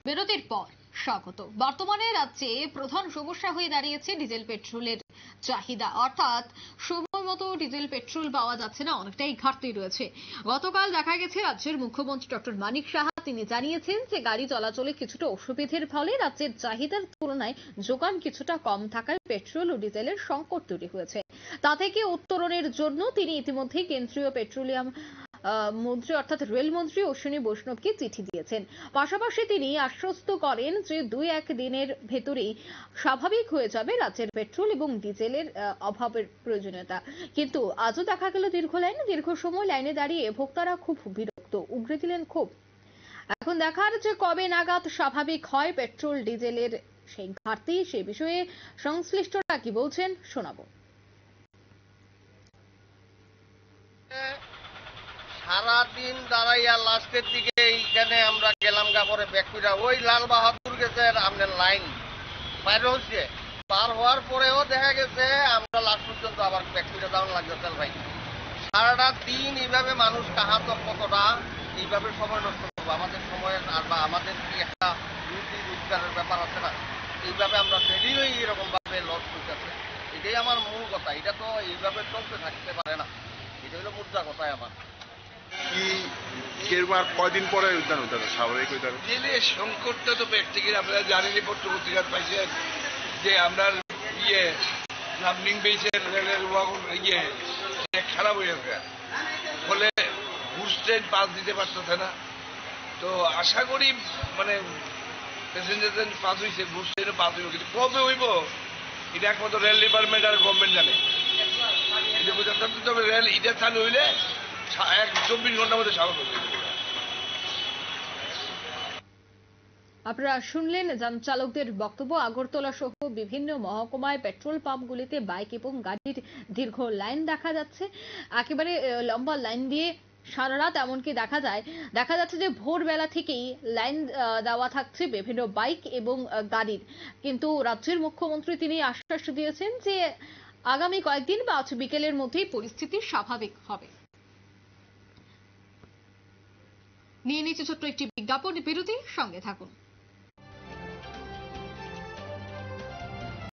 বিরতির পর স্বাগত। বর্তমানে রাজ্যে প্রধান সমস্যা হয়ে দাঁড়িয়েছে ডিজেল পেট্রোলের চাহিদা, অর্থাৎ সময় মতো ডিজেল পেট্রোল পাওয়া যাচ্ছে না, অনেকটাই ঘাটতি রয়েছে। গতকাল দেখা গেছে রাজ্যের মুখ্যমন্ত্রী ডক্টর মানিক সাহা তিনি জানিয়েছেন যে গাড়ি চলাচলে কিছুটা অসুবিধার ফলে রাজ্যের চাহিদার তুলনায় যোগান কিছুটা কম থাকায় পেট্রোল ও ডিজেলের সংকট তৈরি হয়েছে। তা থেকে উত্তরণের জন্য তিনি ইতিমধ্যেই কেন্দ্রীয় পেট্রোলিয়াম মন্ত্রী অর্থাৎ রেলমন্ত্রী অশ্বিনী বৈষ্ণবকে চিঠি দিয়েছেন। পাশাপাশি তিনি আশ্বস্ত করেন যে 2-1 দিনের ভেতরেই স্বাভাবিক হয়ে যাবে রাজ্যের পেট্রোল এবং ডিজেলের অভাবের প্রয়োজনীয়তা। কিন্তু আজও দেখা গেল দীর্ঘ সময় লাইনে দাঁড়িয়ে ভোক্তারা খুব বিরক্ত, উগরে দিলেন ক্ষোভ। এখন দেখার যে কবে নাগাদ স্বাভাবিক হয় পেট্রোল ডিজেলের সেই ঘাটতি, সে বিষয়ে সংশ্লিষ্টরা কি বলছেন শোনাবো। সারাদিন দাঁড়াইয়া লাস্টের দিকে এইখানে আমরা গেলাম পরে ব্যাকুইরা ওই লাল বাহাদুর গেছে আপনার লাইন বাইরে হচ্ছে পার হওয়ার পরেও দেখা গেছে আমরা লাস্ট পর্যন্ত আবার ব্যাকুইরা যাওয়ার লাগবে তেল ভাই। সারাটা দিন এইভাবে মানুষ কাহাত কতটা এইভাবে সময় নষ্ট করবো, আমাদের সময়ের আর বা আমাদের কি একটা রুটি রোজগারের ব্যাপার আছে না, এইভাবে আমরা দেরি হয়ে এরকম ভাবে লস করতেছে। এটাই আমার মূল কথা, এটা তো এইভাবে চলতে থাকতে পারে না, এটা হলো মুদ্রা কথাই আমার। কি কেরবার কয়দিন পরে উদ্যান হতে স্বাভাবিক উদ্যান সংকটটা তো ব্যক্তিকে আপনারা জানেনই, পত্রপত্রিকা পাইছেন যে আমরা লামডিং বেসের রেলের খারাপ হয়ে গেছে, ফলে ঘুষ ট্রেন পাস দিতে পারতেছে না। তো আশা করি মানে প্যাসেঞ্জার ট্রেন পাস হয়েছে, ঘুষ ট্রেনও পাস হইব, কিন্তু কবে হইব এটা একমাত্র রেল ডিপার্টমেন্ট আর গভর্নমেন্ট জানে। এটা বোঝাতে তবে রেল এটা চালু হইলে 24 ঘন্টার মধ্যে স্বাভাবিক হয়ে যাবে। আপনারা শুনলেন যান চালকদের বক্তব্য। আগরতলা সহ বিভিন্ন মহকুমায় পেট্রোল পাম্পগুলিতে বাইক এবং গাড়ির দীর্ঘ লাইন দেখা যাচ্ছে, একেবারে লম্বা লাইন দিয়ে সারা রাত। এমনকি দেখা যাচ্ছে যে ভোরবেলা থেকেই লাইন দেওয়া থাকছে বিভিন্ন বাইক এবং গাড়ির। কিন্তু রাজ্যের মুখ্যমন্ত্রী তিনি আশ্বাস দিয়েছেন যে আগামী কয়েকদিন বা আজ বিকেলের মধ্যেই পরিস্থিতি স্বাভাবিক হবে। নিয়ে নিচ্ছে ছোট্ট একটি বিজ্ঞাপন বিরতি, সঙ্গে থাকুন।